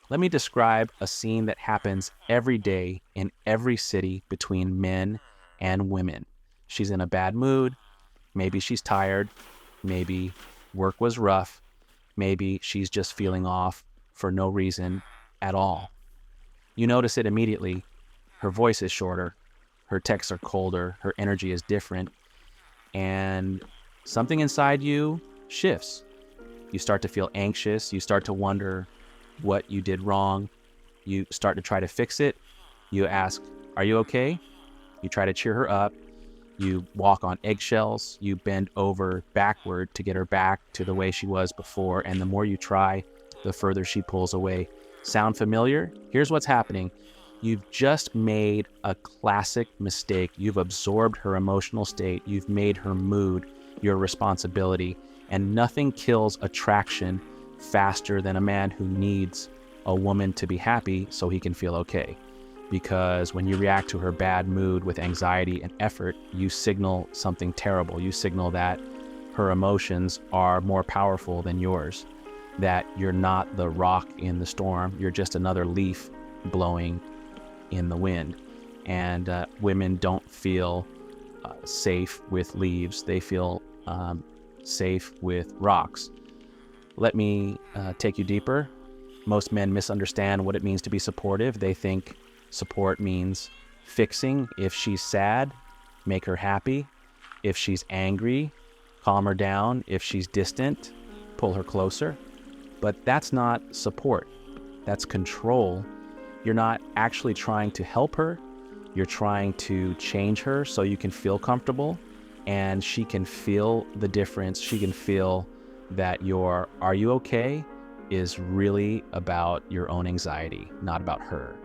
Let me describe a scene that happens every day in every city between men and women. She's in a bad mood. Maybe she's tired. Maybe work was rough. Maybe she's just feeling off for no reason at all. You notice it immediately. Her voice is shorter. Her texts are colder. Her energy is different. And something inside you shifts. You start to feel anxious. You start to wonder what you did wrong. You start to try to fix it. You ask, "Are you okay?" You try to cheer her up. You walk on eggshells. You bend over backward to get her back to the way she was before. And the more you try, the further she pulls away. Sound familiar? Here's what's happening. You've just made a classic mistake. You've absorbed her emotional state. You've made her mood your responsibility. And nothing kills attraction faster than a man who needs a woman to be happy so he can feel okay. Because when you react to her bad mood with anxiety and effort, you signal something terrible. You signal that her emotions are more powerful than yours, that you're not the rock in the storm. You're just another leaf blowing in the wind. And women don't feel safe with leaves. They feel safe with rocks. Let me take you deeper. Most men misunderstand what it means to be supportive. They think support means fixing. If she's sad, make her happy. If she's angry, calm her down. If she's distant, pull her closer. But that's not support. That's control. You're not actually trying to help her. You're trying to change her so you can feel comfortable and she can feel the difference. She can feel that your "are you okay" is really about your own anxiety, not about her.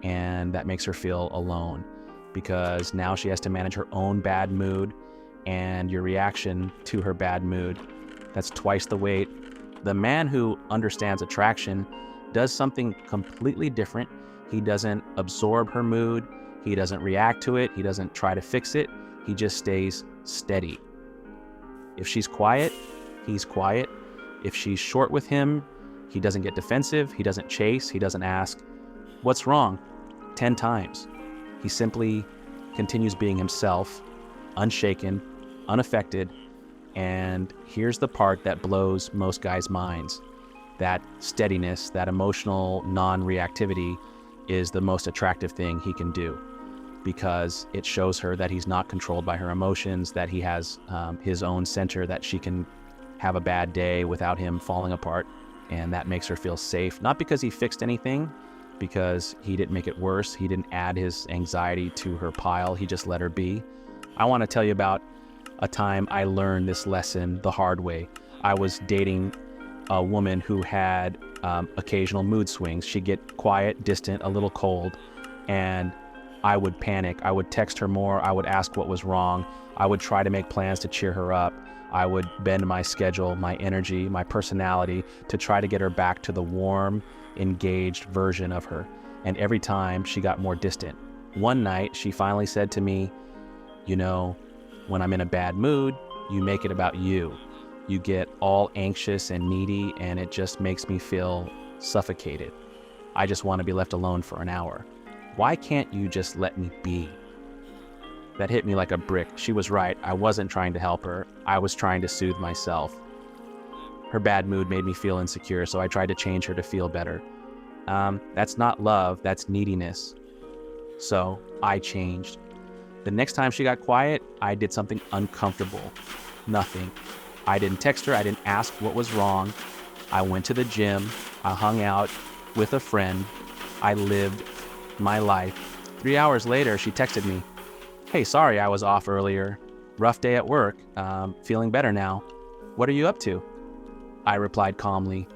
And that makes her feel alone because now she has to manage her own bad mood and your reaction to her bad mood. That's twice the weight. The man who understands attraction does something completely different. He doesn't absorb her mood. He doesn't react to it. He doesn't try to fix it. He just stays steady. If she's quiet, he's quiet. If she's short with him, he doesn't get defensive. He doesn't chase. He doesn't ask, "What's wrong?" 10 times. He simply continues being himself, unshaken, unaffected. And here's the part that blows most guys' minds. That steadiness, that emotional non-reactivity is the most attractive thing he can do because it shows her that he's not controlled by her emotions, that he has his own center, that she can have a bad day without him falling apart. And that makes her feel safe, not because he fixed anything, because he didn't make it worse. He didn't add his anxiety to her pile. He just let her be. I want to tell you about a time I learned this lesson the hard way. I was dating a woman who had occasional mood swings. She'd get quiet, distant, a little cold, and I would panic. I would text her more. I would ask what was wrong. I would try to make plans to cheer her up. I would bend my schedule, my energy, my personality to try to get her back to the warm, engaged version of her. And every time she got more distant. One night, she finally said to me, "You know, when I'm in a bad mood, you make it about you. You get all anxious and needy, and it just makes me feel suffocated. I just want to be left alone for an hour. Why can't you just let me be?" That hit me like a brick. She was right. I wasn't trying to help her. I was trying to soothe myself. Her bad mood made me feel insecure, so I tried to change her to feel better. That's not love, that's neediness. So I changed. The next time she got quiet, I did something uncomfortable. Nothing. I didn't text her. I didn't ask what was wrong. I went to the gym. I hung out with a friend. I lived my life. 3 hours later, she texted me, "Hey, sorry I was off earlier. Rough day at work. Feeling better now. What are you up to?" I replied calmly,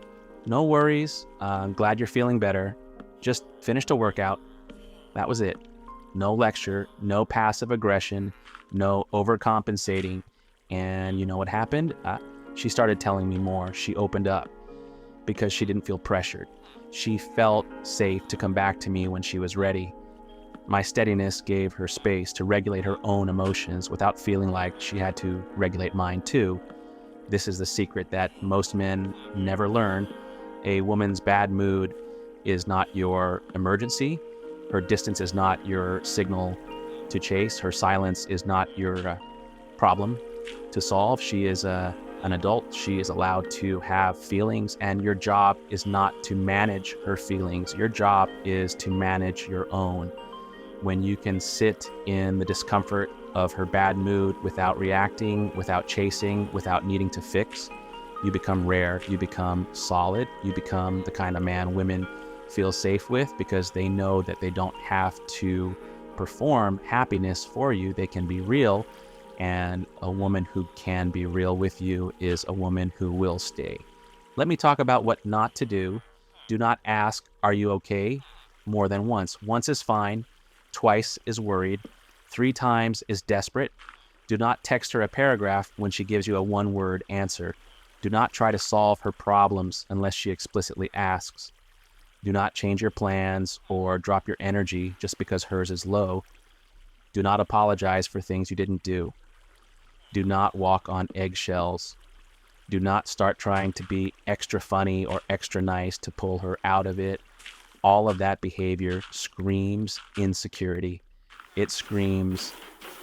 "No worries. Glad you're feeling better. Just finished a workout." That was it. No lecture, no passive aggression, no overcompensating. And you know what happened? She started telling me more. She opened up because she didn't feel pressured. She felt safe to come back to me when she was ready. My steadiness gave her space to regulate her own emotions without feeling like she had to regulate mine too. This is the secret that most men never learn. A woman's bad mood is not your emergency. Her distance is not your signal to chase. Her silence is not your problem to solve. She is an adult. She is allowed to have feelings, and your job is not to manage her feelings. Your job is to manage your own. When you can sit in the discomfort of her bad mood without reacting, without chasing, without needing to fix, you become rare, you become solid, you become the kind of man women feel safe with because they know that they don't have to perform happiness for you. They can be real, and a woman who can be real with you is a woman who will stay. Let me talk about what not to do. Do not ask, "Are you okay?" more than once. Once is fine, twice is worried, 3 times is desperate. Do not text her a paragraph when she gives you a one-word answer. Do not try to solve her problems unless she explicitly asks. Do not change your plans or drop your energy just because hers is low. Do not apologize for things you didn't do. Do not walk on eggshells. Do not start trying to be extra funny or extra nice to pull her out of it. All of that behavior screams insecurity. It screams,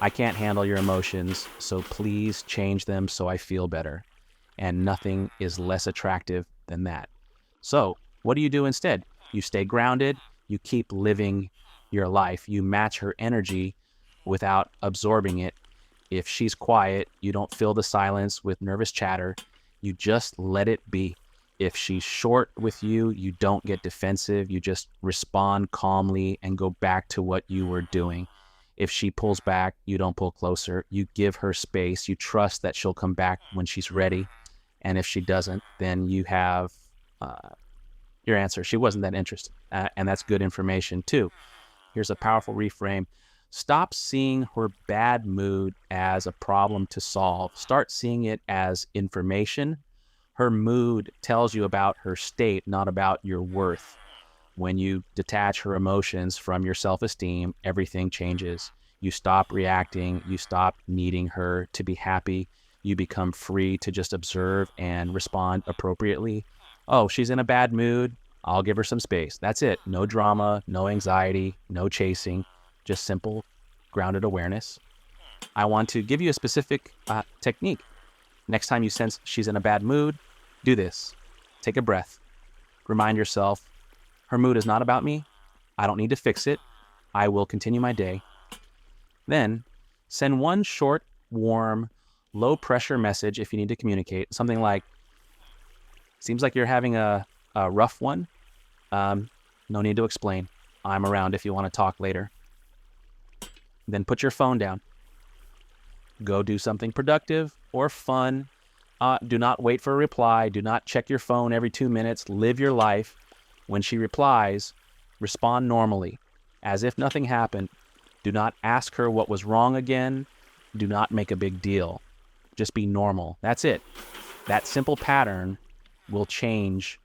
"I can't handle your emotions, so please change them so I feel better." And nothing is less attractive than that. So, what do you do instead? You stay grounded, you keep living your life, you match her energy without absorbing it. If she's quiet, you don't fill the silence with nervous chatter, you just let it be. If she's short with you, you don't get defensive, you just respond calmly and go back to what you were doing. If she pulls back, you don't pull closer, you give her space, you trust that she'll come back when she's ready. And if she doesn't, then you have your answer. She wasn't that interested. And that's good information too. Here's a powerful reframe. Stop seeing her bad mood as a problem to solve. Start seeing it as information. Her mood tells you about her state, not about your worth. When you detach her emotions from your self-esteem, everything changes. You stop reacting. You stop needing her to be happy. You become free to just observe and respond appropriately. Oh, she's in a bad mood. I'll give her some space. That's it. No drama, no anxiety, no chasing, just simple, grounded awareness. I want to give you a specific technique. Next time you sense she's in a bad mood, do this. Take a breath. Remind yourself, her mood is not about me. I don't need to fix it. I will continue my day. Then send one short, warm, low pressure message if you need to communicate. Something like, "Seems like you're having a rough one. No need to explain. I'm around if you want to talk later." Then put your phone down. Go do something productive or fun. Do not wait for a reply. Do not check your phone every 2 minutes. Live your life. When she replies, respond normally, as if nothing happened. Do not ask her what was wrong again. Do not make a big deal. Just be normal. That's it. That simple pattern will change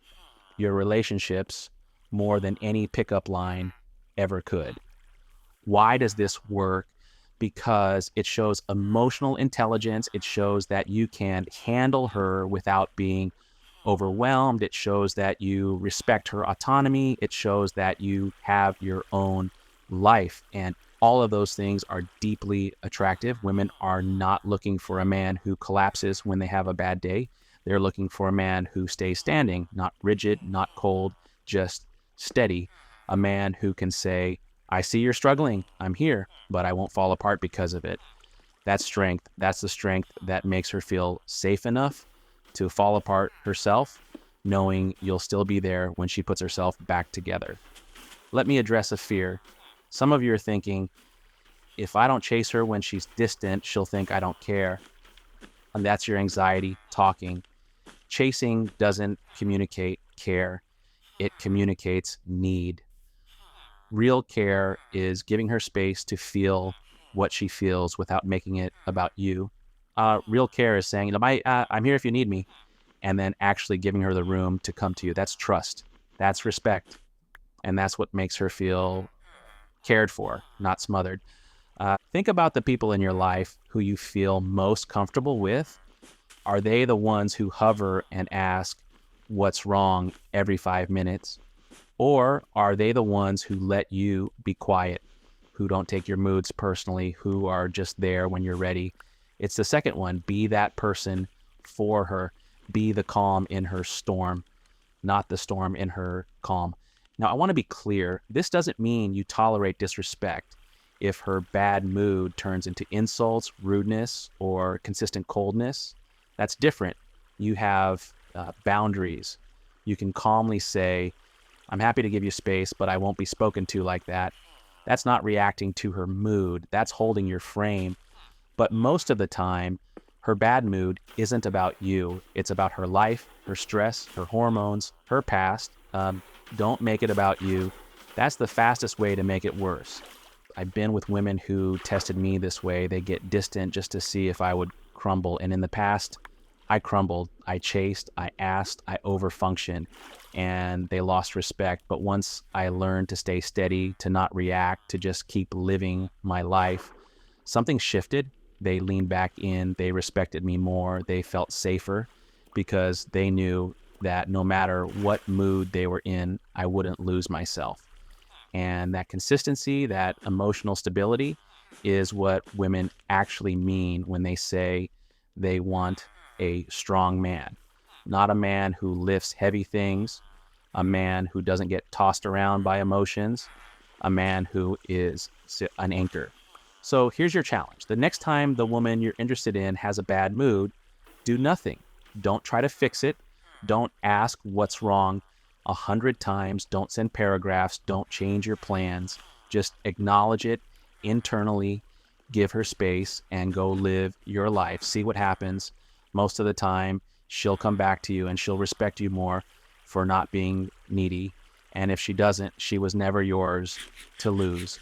your relationships more than any pickup line ever could. Why does this work? Because it shows emotional intelligence. It shows that you can handle her without being overwhelmed. It shows that you respect her autonomy. It shows that you have your own life. And all of those things are deeply attractive. Women are not looking for a man who collapses when they have a bad day. They're looking for a man who stays standing, not rigid, not cold, just steady. A man who can say, "I see you're struggling. I'm here, but I won't fall apart because of it." That's strength. That's the strength that makes her feel safe enough to fall apart herself, knowing you'll still be there when she puts herself back together. Let me address a fear. Some of you are thinking, if I don't chase her when she's distant, she'll think I don't care. And that's your anxiety talking. Chasing doesn't communicate care. It communicates need. Real care is giving her space to feel what she feels without making it about you. Real care is saying, I'm here if you need me, and then actually giving her the room to come to you. That's trust. That's respect. And that's what makes her feel cared for, not smothered. Think about the people in your life who you feel most comfortable with. Are they the ones who hover and ask, "What's wrong?" every 5 minutes? Or are they the ones who let you be quiet, who don't take your moods personally, who are just there when you're ready? It's the second one. Be that person for her. Be the calm in her storm, not the storm in her calm. Now, I want to be clear. This doesn't mean you tolerate disrespect. If her bad mood turns into insults, rudeness, or consistent coldness, that's different. You have boundaries. You can calmly say, I'm happy to give you space, but I won't be spoken to like that. That's not reacting to her mood. That's holding your frame. But most of the time, her bad mood isn't about you. It's about her life, her stress, her hormones, her past. Don't make it about you. That's the fastest way to make it worse. I've been with women who tested me this way. They get distant just to see if I would crumble. And in the past, I crumbled. I chased, I asked, I overfunctioned, and they lost respect. But once I learned to stay steady, to not react, to just keep living my life, something shifted. They leaned back in. They respected me more. They felt safer because they knew that no matter what mood they were in, I wouldn't lose myself. And that consistency, that emotional stability is what women actually mean when they say they want a strong man, not a man who lifts heavy things, a man who doesn't get tossed around by emotions, a man who is an anchor. So here's your challenge. The next time the woman you're interested in has a bad mood, do nothing. Don't try to fix it. Don't ask what's wrong 100 times. Don't send paragraphs. Don't change your plans. Just acknowledge it internally, give her space, and go live your life. See what happens. Most of the time, she'll come back to you and she'll respect you more for not being needy. And if she doesn't, she was never yours to lose.